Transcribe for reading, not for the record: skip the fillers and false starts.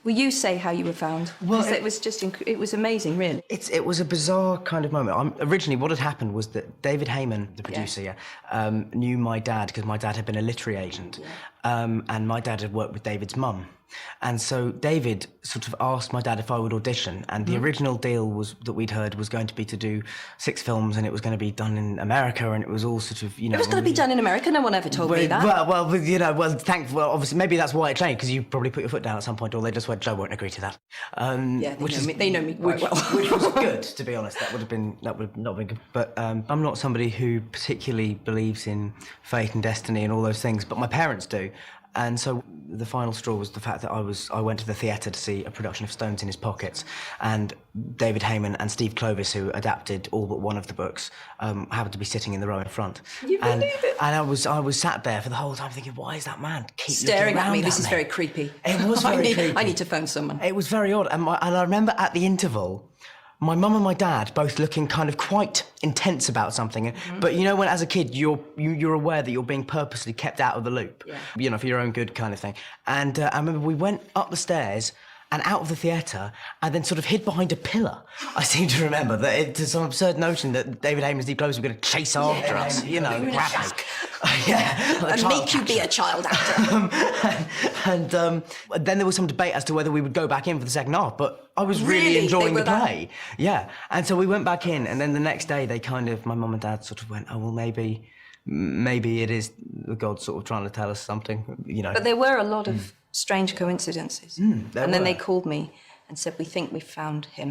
Will you say how you were found? Well, it was just, it was amazing, really. It was a bizarre kind of moment. Originally, what had happened was that David Heyman, the producer, knew my dad because my dad had been a literary agent, and my dad had worked with David's mum. And so David sort of asked my dad if I would audition, and the original deal was that we'd heard was going to be to do 6 films, and it was going to be done in America, and it was all sort of, you know... It was going to be done in America. No one ever told me that. Well, obviously, maybe that's why it changed, because you probably put your foot down at some point, or they just went, Joe won't agree to that. They know me quite well. Which was good, to be honest. That would not been good. But I'm not somebody who particularly believes in fate and destiny and all those things, but my parents do. And so the final straw was the fact that I went to the theatre to see a production of Stones in His Pockets, and David Heyman and Steve Clovis, who adapted all but one of the books, happened to be sitting in the row in front. You believe it? And I was sat there for the whole time thinking, why is that man keep staring looking at me? around This is very creepy. It was very creepy. I need to phone someone. It was very odd. And I remember at the interval, my mum and my dad both looking kind of quite intense about something. But you know, when as a kid you're aware that you're being purposely kept out of the loop, you know, for your own good kind of thing. And I remember we went up the stairs and out of the theatre, and then sort of hid behind a pillar. I seem to remember that it's some absurd notion that David Heyman and Steve Clovis were going to chase after us, you know, grab us. And make you be a child actor. And then there was some debate as to whether we would go back in for the second half, but I was really enjoying the play. Yeah, and so we went back in, and then the next day they kind of, my mum and dad sort of went, oh, well, maybe it is the gods sort of trying to tell us something, you know. But there were a lot of strange coincidences. And then they called me and said, we think we've found him.